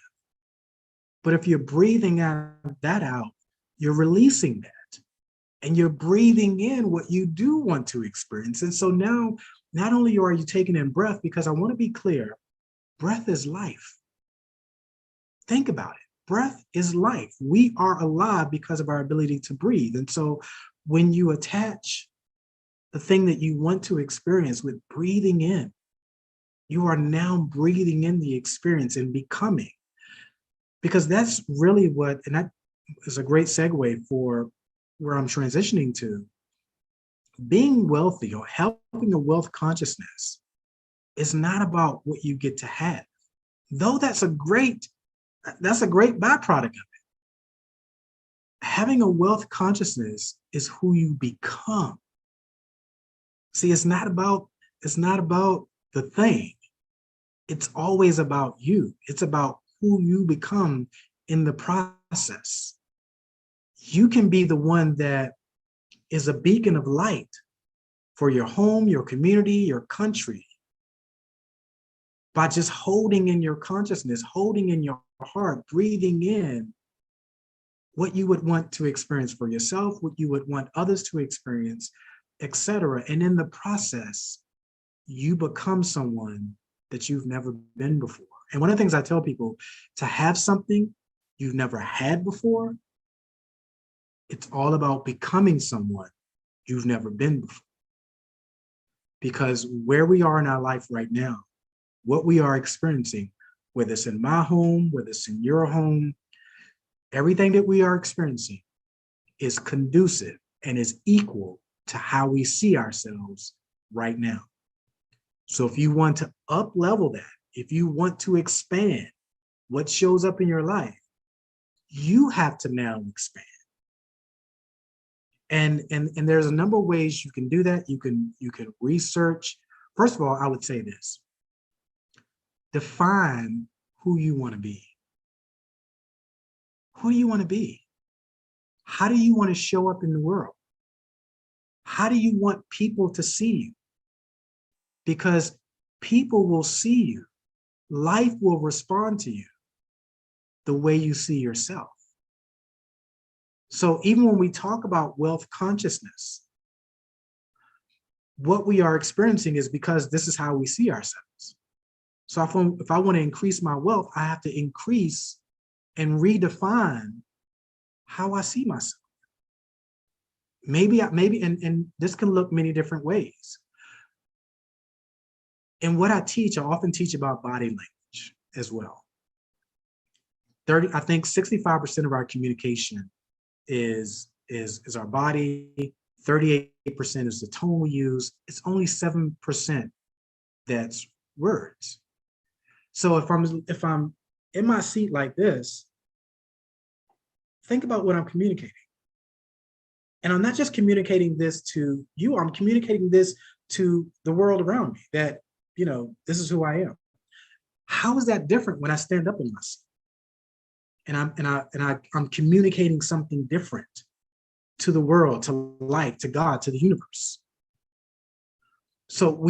But if you're breathing that out, you're releasing that, and you're breathing in what you do want to experience. And so now, not only are you taking in breath, because I want to be clear, breath is life. Think about it. Breath is life. We are alive because of our ability to breathe. And so when you attach the thing that you want to experience with breathing in, you are now breathing in the experience and becoming. Because that's really and that is a great segue for where I'm transitioning to. Being wealthy or helping a wealth consciousness is not about what you get to have, though that's a great byproduct of it. Having a wealth consciousness is who you become. See, it's not about the thing. It's always about you. It's about who you become in the process. You can be the one that is a beacon of light for your home, your community, your country, by just holding in your consciousness, holding in your heart, breathing in what you would want to experience for yourself, what you would want others to experience, etc. And in the process, you become someone that you've never been before. And one of the things I tell people, to have something you've never had before, it's all about becoming someone you've never been before. Because where we are in our life right now, what we are experiencing, whether it's in my home, whether it's in your home, everything that we are experiencing is conducive and is equal to how we see ourselves right now. So if you want to up-level that, if you want to expand what shows up in your life, you have to now expand. And there's a number of ways you can do that. You can research. First of all, I would say this: define who you want to be. Who do you want to be? How do you want to show up in the world? How do you want people to see you? Because people will see you. Life will respond to you the way you see yourself. So even when we talk about wealth consciousness, what we are experiencing is because this is how we see ourselves. So if I want to increase my wealth, I have to increase and redefine how I see myself. Maybe, and this can look many different ways. And what I often teach about body language as well. I think 65% of our communication is our body, 38% is the tone we use. It's only 7% that's words. So if I'm in my seat like this, think about what I'm communicating. And I'm not just communicating this to you, I'm communicating this to the world around me, that, you know, this is who I am. How is that different when I stand up in my seat? And I'm communicating something different to the world, to life, to God, to the universe. So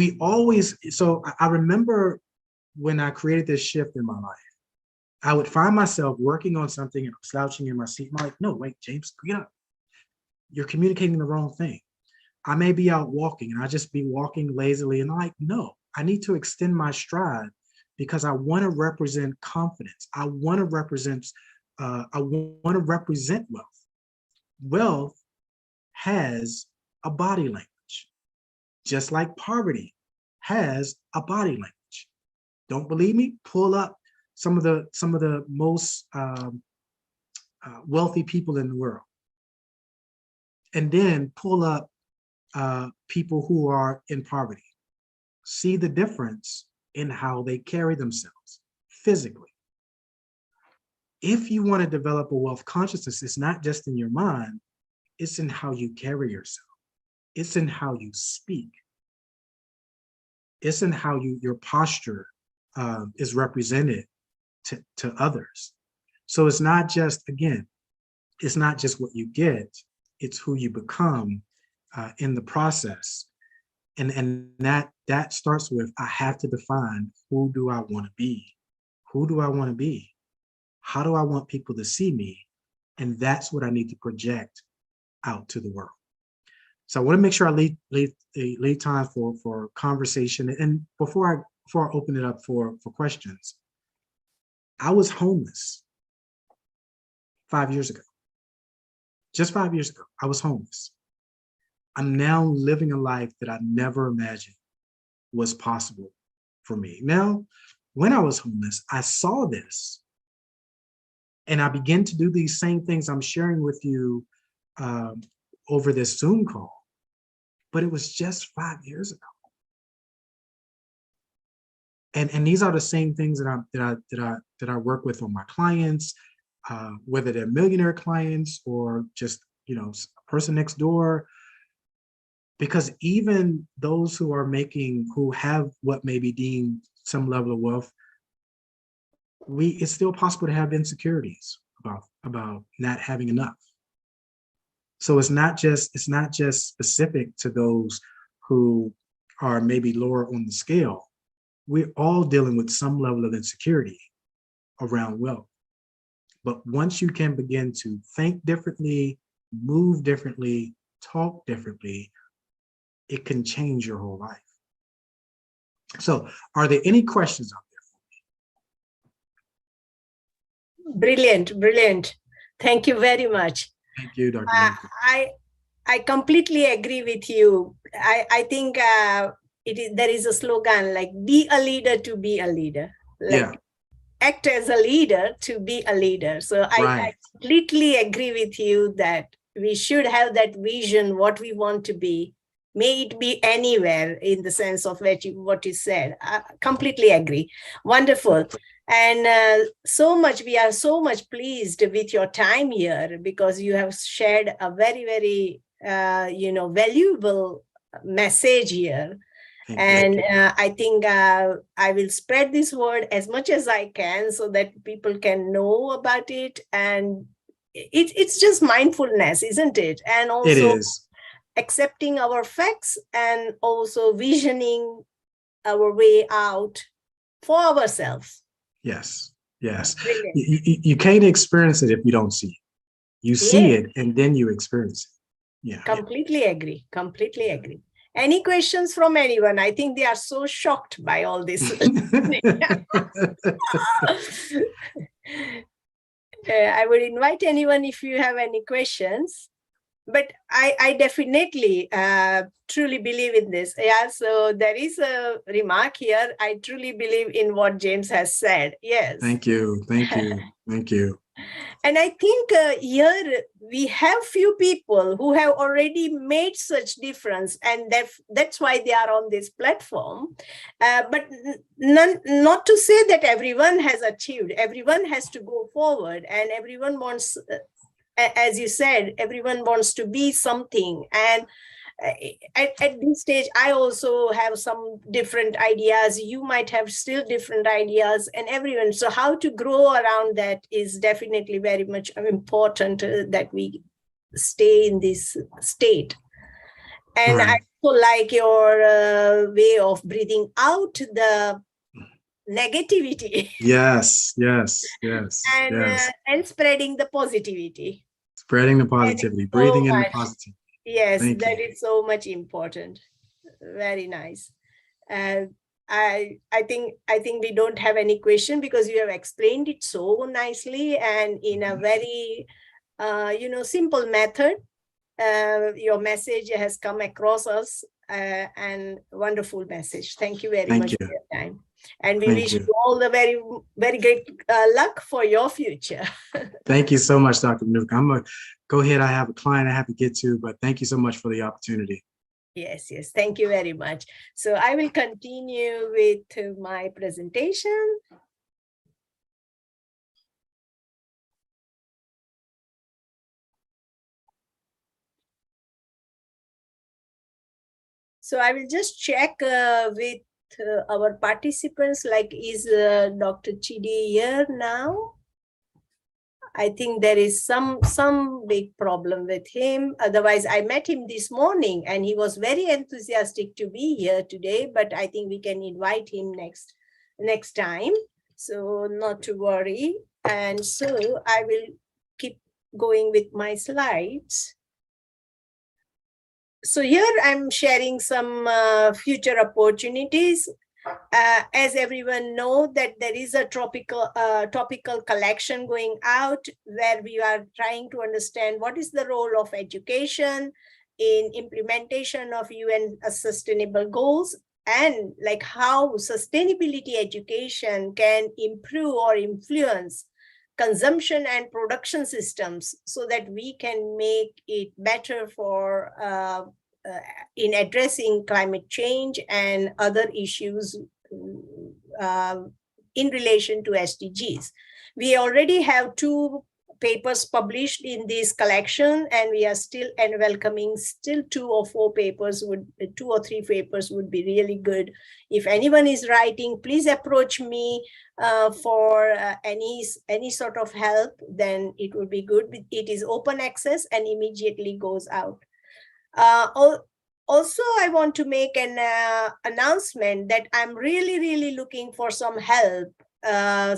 I remember when I created this shift in my life, I would find myself working on something and I'm slouching in my seat. I'm like, no, wait, James, get up. You're communicating the wrong thing. I may be out walking and I just be walking lazily and I'm like, no, I need to extend my stride because I want to represent confidence. I want to represent wealth. Wealth has a body language, just like poverty has a body language. Don't believe me? Pull up some of the most wealthy people in the world, and then pull up people who are in poverty. See the difference in how they carry themselves physically. If you want to develop a wealth consciousness, it's not just in your mind, it's in how you carry yourself. It's in how you speak. It's in how your posture is represented to others. So it's not just, again, it's not just what you get, it's who you become in the process. And that starts with, I have to define, who do I want to be? Who do I want to be? How do I want people to see me? And that's what I need to project out to the world. So I want to make sure I leave time for conversation. And before I open it up for questions, I was homeless 5 years ago. Just 5 years ago, I was homeless. I'm now living a life that I never imagined was possible for me. Now, when I was homeless, I saw this and I began to do these same things I'm sharing with you over this Zoom call, but it was just 5 years ago. And these are the same things that I work with on my clients, whether they're millionaire clients or just, you know, a person next door. Because even those who have what may be deemed some level of wealth, it's still possible to have insecurities about not having enough. So it's not just specific to those who are maybe lower on the scale. We're all dealing with some level of insecurity around wealth. But once you can begin to think differently, move differently, talk differently, it can change your whole life. So are there any questions out there? Brilliant, brilliant. Thank you very much. Thank you, Dr. Monica. I completely agree with you. I think there is a slogan like, be a leader to be a leader. Like, Yeah. Act as a leader to be a leader. So I completely agree with you that we should have that vision, what we want to be. May it be anywhere, in the sense of what you said. I completely agree. Wonderful. And we are so much pleased with your time here, because you have shared a very, very, valuable message here. And I think I will spread this word as much as I can so that people can know about it. And it's just mindfulness, isn't it? And also, it is accepting our facts and also visioning our way out for ourselves. Yes, yes. You can't experience it if you don't see it. You see it and then you experience it. Yeah. Completely agree. Completely agree. Any questions from anyone? I think they are so shocked by all this. I would invite anyone, if you have any questions. but I definitely truly believe in this. Yeah, so there is a remark here. I truly believe in what James has said. Yes. Thank you. Thank you. Thank you. And I think here we have few people who have already made such difference, and that's why they are on this platform. But not to say that everyone has achieved. Everyone has to go forward, and everyone wants, as you said, everyone wants to be something. And at this stage, I also have some different ideas. You might have still different ideas, and everyone. So how to grow around that is definitely very much important, that we stay in this state. And Right. I also like your way of breathing out the negativity Yes, yes, yes, yes. and spreading the positivity. Spreading the That is positivity, so breathing in the much. positivity. Yes, Thank that you. is so much important. Very nice. I think we don't have any question because you have explained it so nicely and in a very simple method. Your message has come across us, and wonderful message. Thank you very Thank much you. for your time. And we Thank wish you. you all the very, very great luck for your future. Thank you so much, Dr. Manuka. I'm gonna go ahead. I have a client I have to get to, but thank you so much for the opportunity. Yes, yes. Thank you very much. So I will continue with my presentation. So I will just check with our participants, like, is Dr. Chidi here now? I think there is some big problem with him. Otherwise, I met him this morning and he was very enthusiastic to be here today, but I think we can invite him next time. So not to worry. And so I will keep going with my slides. So here I'm sharing some future opportunities. As everyone know that there is a topical collection going out where we are trying to understand what is the role of education in implementation of UN sustainable goals, and like how sustainability education can improve or influence consumption and production systems so that we can make it better for in addressing climate change and other issues in relation to SDGs. We already have 2 papers published in this collection, and we are still welcoming still 2 or 4 papers 2 or 3 papers would be really good. If anyone is writing, please approach me for any sort of help, then it would be good. It is open access and immediately goes out. Also, I want to make an announcement that I'm really looking for some help,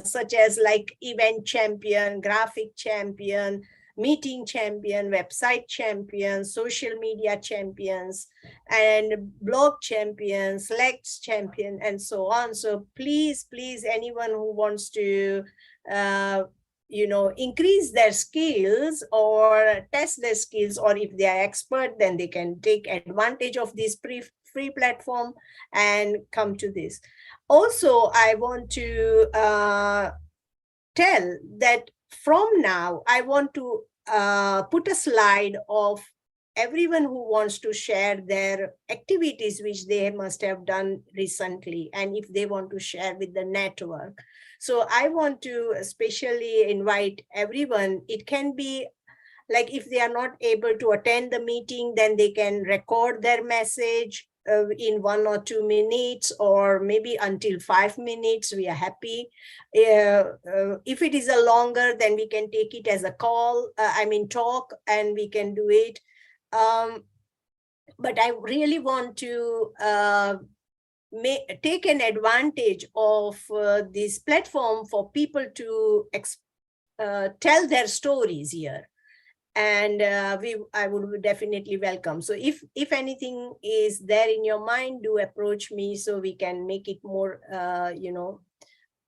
such as like event champion, graphic champion, meeting champion, website champion, social media champions, and blog champion, Slack champion, and so on. So please, anyone who wants to increase their skills or test their skills, or if they are expert, then they can take advantage of this free platform and come to this. Also, I want to tell that from now, I want to put a slide of everyone who wants to share their activities, which they must have done recently, and if they want to share with the network. So I want to especially invite everyone. It can be like if they are not able to attend the meeting, then they can record their message in 1 or 2 minutes, or maybe until 5 minutes. We are happy. If it is a longer, then we can take it as a call, talk, and we can do it. But I really want to take an advantage of this platform for people to tell their stories here, and I would definitely welcome. So if anything is there in your mind, do approach me so we can make it more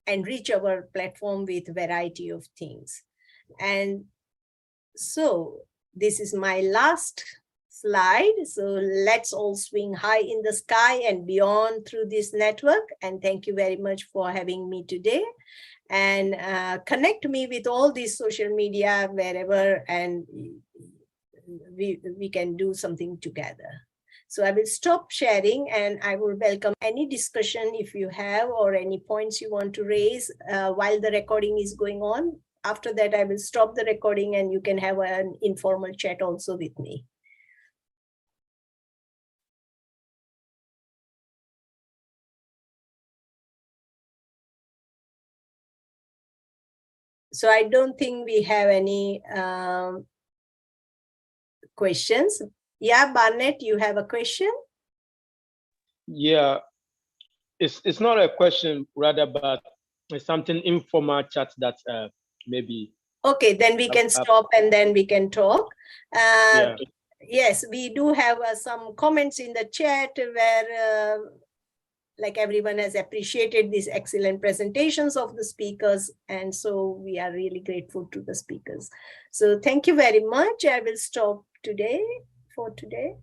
enrich our platform with variety of things. And so this is my last slide. So let's all swing high in the sky and beyond through this network. And thank you very much for having me today. And connect me with all these social media wherever, and we can do something together. So I will stop sharing, and I will welcome any discussion if you have, or any points you want to raise while the recording is going on. After that, I will stop the recording and you can have an informal chat also with me. So I don't think we have any questions. Yeah, Barnett, you have a question? Yeah, it's not a question, rather, but it's something informal chat that maybe. Okay, then we can stop and then we can talk. Yeah. Yes, we do have some comments in the chat where like everyone has appreciated these excellent presentations of the speakers. And so we are really grateful to the speakers. So thank you very much. I will stop today for today.